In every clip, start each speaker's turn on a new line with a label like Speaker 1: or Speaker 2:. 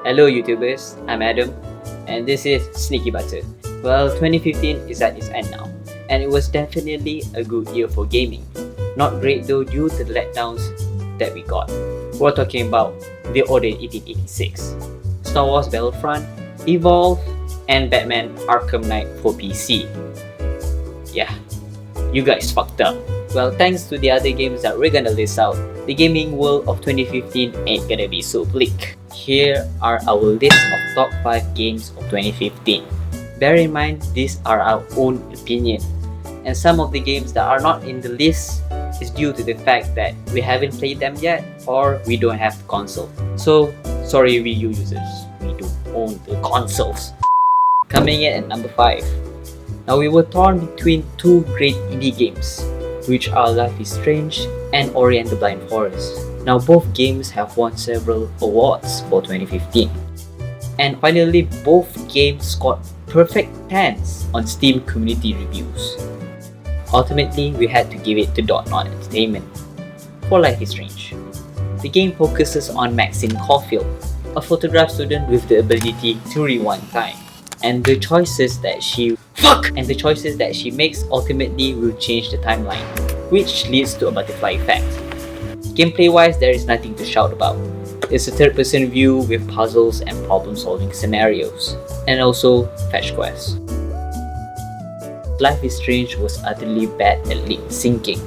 Speaker 1: Hello YouTubers, I'm Adam and this is Sneaky Butter. Well, 2015 is at its end now and it was definitely a good year for gaming. Not great though due to the letdowns that we got. We're talking about The Order 1886, Star Wars Battlefront, Evolve, and Batman Arkham Knight for PC. Yeah, you guys fucked up. Well, thanks to the other games that we're gonna list out, the gaming world of 2015 ain't gonna be so bleak. Here are our list of top 5 games of 2015. Bear in mind, these are our own opinion, and some of the games that are not in the list is due to the fact that we haven't played them yet or we don't have the console. So, sorry Wii U users, we don't own the consoles. Coming in at number 5. Now we were torn between two great indie games, which are Life is Strange and Ori and the Blind Forest. Now both games have won several awards for 2015. And finally, both games scored perfect 10s on Steam community reviews. Ultimately, we had to give it to Dontnod Entertainment for Life is Strange. The game focuses on Maxine Caulfield, a photograph student with the ability to rewind time. And the choices that she makes ultimately will change the timeline, which leads to a butterfly effect. Gameplay wise, there is nothing to shout about. It's a third-person view with puzzles and problem-solving scenarios, and also fetch quests. Life is Strange was utterly bad at lip syncing.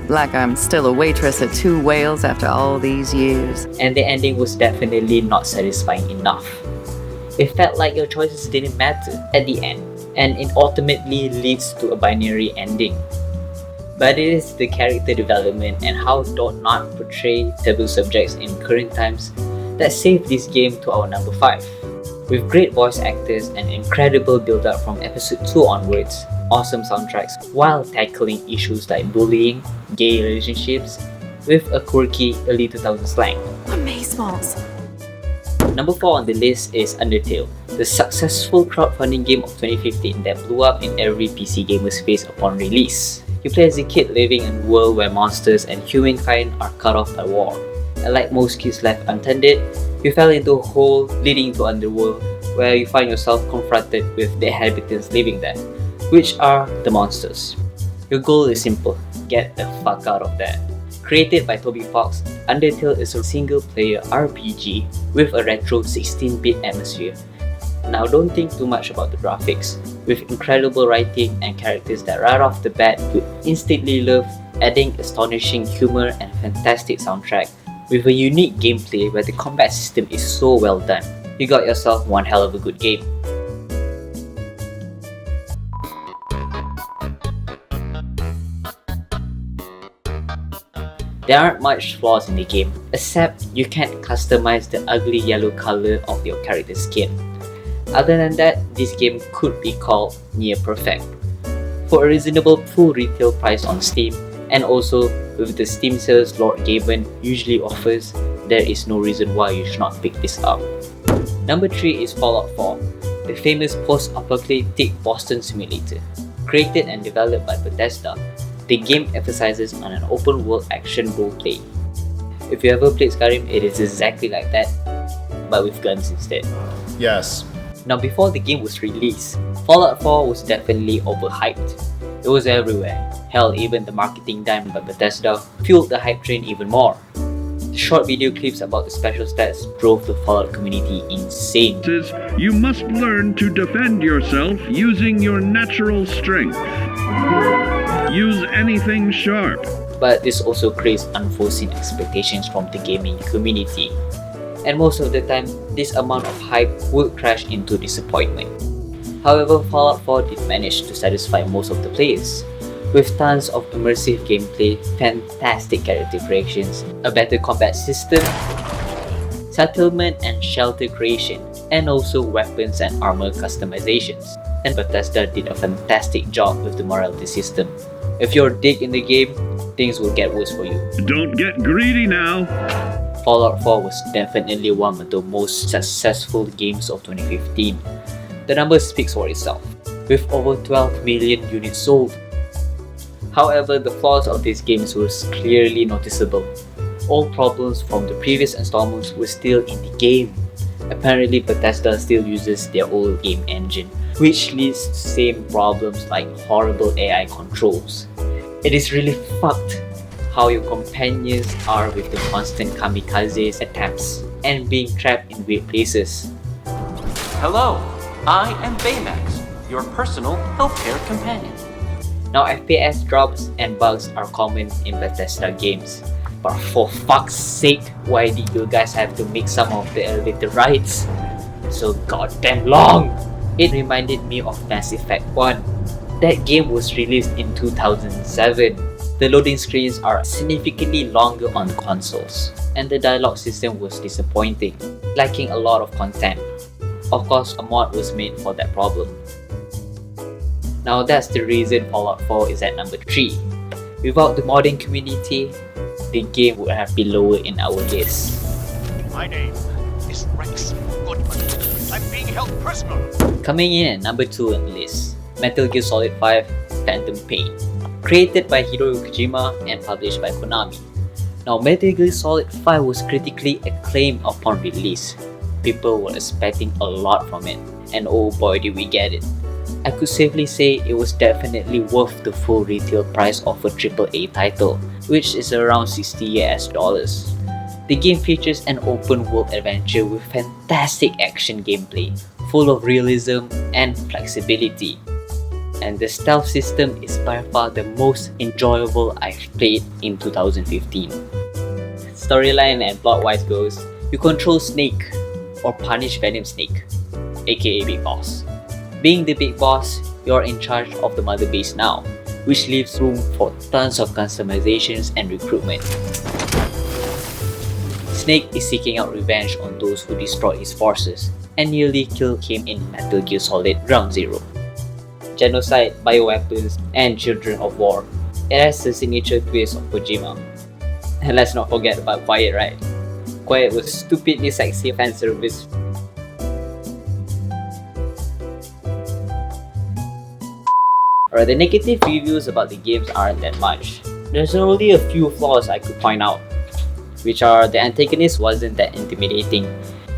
Speaker 2: Like I'm still a waitress at Two Whales after all these years.
Speaker 1: And the ending was definitely not satisfying enough. It felt like your choices didn't matter at the end, and it ultimately leads to a binary ending. But it is the character development and how Dontnod portray taboo subjects in current times that saved this game to our number 5. With great voice actors and incredible build-up from episode 2 onwards, awesome soundtracks while tackling issues like bullying, gay relationships, with a quirky early 2000s slang.
Speaker 2: Amazeballs.
Speaker 1: Number 4 on the list is Undertale, the successful crowdfunding game of 2015 that blew up in every PC gamer's face upon release. You play as a kid living in a world where monsters and humankind are cut off by war. And like most kids left untended, you fell into a hole leading to Underworld, where you find yourself confronted with the inhabitants living there, which are the monsters. Your goal is simple: get the fuck out of there. Created by Toby Fox, Undertale is a single-player RPG with a retro 16-bit atmosphere. Now don't think too much about the graphics. With incredible writing and characters that right off the bat you instantly love, adding astonishing humor and fantastic soundtrack, with a unique gameplay where the combat system is so well done. You got yourself one hell of a good game. There aren't much flaws in the game, except you can't customize the ugly yellow color of your character's skin. Other than that, this game could be called near perfect. For a reasonable full retail price on Steam, and also with the Steam sales Lord Gaben usually offers, there is no reason why you should not pick this up. Number 3 is Fallout 4, the famous post-apocalyptic Boston simulator. Created and developed by Bethesda, the game emphasizes on an open-world action roleplay. If you ever played Skyrim, it is exactly like that, but with guns instead.
Speaker 3: Yes.
Speaker 1: Now before the game was released, Fallout 4 was definitely overhyped. It was everywhere. Hell, even the marketing dime by Bethesda fueled the hype train even more. The short video clips about the special stats drove the Fallout community insane.
Speaker 4: You must learn to defend yourself using your natural strength. Use anything sharp.
Speaker 1: But this also creates unforeseen expectations from the gaming community. And most of the time, this amount of hype will crash into disappointment. However, Fallout 4 did manage to satisfy most of the players, with tons of immersive gameplay, fantastic character creations, a better combat system, settlement and shelter creation, and also weapons and armor customizations. And Bethesda did a fantastic job with the morality system. If you're a dick in the game, things will get worse for you.
Speaker 4: Don't get greedy now.
Speaker 1: Fallout 4 was definitely one of the most successful games of 2015. The number speaks for itself, with over 12 million units sold. However, the flaws of these games were clearly noticeable. All problems from the previous installments were still in the game. Apparently Bethesda still uses their old game engine, which leads to same problems like horrible AI controls. It is really fucked how your companions are with the constant kamikaze attempts and being trapped in weird places.
Speaker 3: Hello, I am Baymax, your personal healthcare companion.
Speaker 1: Now FPS drops and bugs are common in Bethesda games, but for fuck's sake, why did you guys have to make some of the elevator rides so goddamn long? It reminded me of Mass Effect 1. That game was released in 2007. The loading screens are significantly longer on consoles, and the dialogue system was disappointing, lacking a lot of content. Of course, a mod was made for that problem. Now that's the reason Fallout 4 is at number 3. Without the modding community, the game would have been lower in our list.
Speaker 5: My name is Rex Goodman. I'm being held prisoner.
Speaker 1: Coming in at number 2 on the list, Metal Gear Solid 5 Phantom Pain. Created by Hideo Kojima and published by Konami. Now Metal Gear Solid 5 was critically acclaimed upon release. People were expecting a lot from it, and oh boy did we get it. I could safely say it was definitely worth the full retail price of a AAA title, which is around $60 US. The game features an open world adventure with fantastic action gameplay, full of realism and flexibility. And the stealth system is by far the most enjoyable I've played in 2015. Storyline and plot-wise goes, you control Snake, or Punish Venom Snake, aka Big Boss. Being the Big Boss, you're in charge of the Mother Base now, which leaves room for tons of customizations and recruitment. Snake is seeking out revenge on those who destroyed his forces and nearly killed him in Metal Gear Solid Ground Zero. Genocide, bioweapons, and Children of War. It has the signature twist of Kojima. And let's not forget about Quiet, right? Quiet was stupidly sexy fan service. Alright, the negative reviews about the games aren't that much. There's only a few flaws I could point out, which are the antagonist wasn't that intimidating.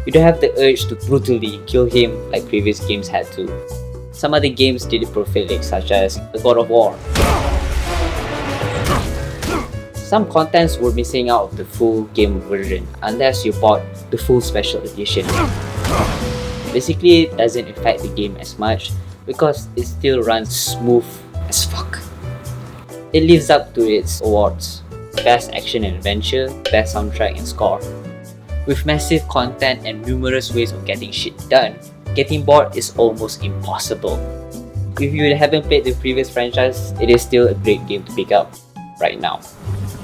Speaker 1: You don't have the urge to brutally kill him like previous games had to. Some other games did it perfectly, such as God of War. Some contents were missing out of the full game version unless you bought the full special edition. Basically, it doesn't affect the game as much because it still runs smooth as fuck. It lives up to its awards: Best Action and Adventure, Best Soundtrack and Score. With massive content and numerous ways of getting shit done, getting bored is almost impossible. If you haven't played the previous franchise, it is still a great game to pick up right now.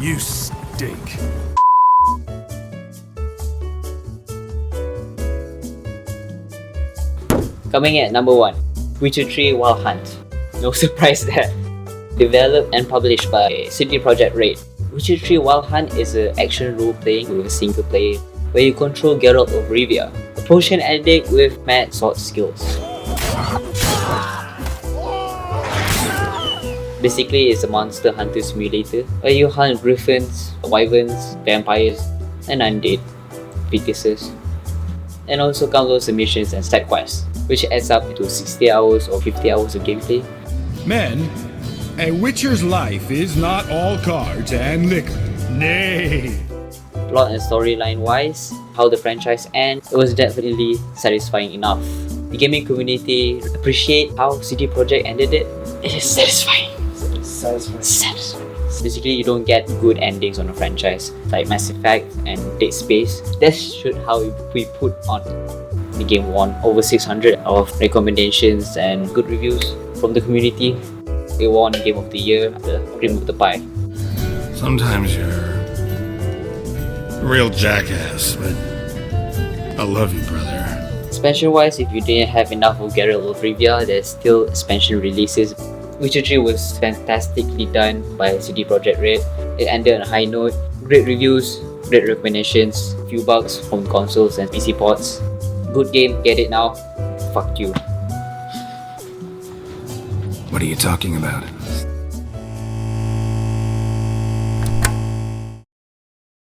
Speaker 5: You stink.
Speaker 1: Coming in at number 1, Witcher 3 Wild Hunt. No surprise there. Developed and published by CD Projekt Red, Witcher 3 Wild Hunt is an action role-playing with a single player where you control Geralt of Rivia, a potion addict with mad sword skills. Basically, it's a monster hunter simulator where you hunt griffins, wyverns, vampires, and undead fetuses. And also comes with the missions and side quests, which adds up to 60 hours or 50 hours of gameplay.
Speaker 6: Men, a Witcher's life is not all cards and liquor. Nay.
Speaker 1: Plot and storyline wise, how the franchise ends, it was definitely satisfying enough. The gaming community appreciate how CD Projekt ended it. It is satisfying. Satisfying. Basically, you don't get good endings on a franchise like Mass Effect and Dead Space. That should how we put on. The game won over 600 of recommendations and good reviews from the community. It won Game of the Year, the cream of the pie.
Speaker 6: Sometimes you're a real jackass, but I love you, brother.
Speaker 1: Expansion wise, if you didn't have enough of Geralt of Rivia, there's still expansion releases. Witcher 3 was fantastically done by CD Projekt Red. It ended on a high note, great reviews, great recommendations, few bugs from consoles and PC ports. Good game, get it now. Fuck you.
Speaker 6: What are you talking about?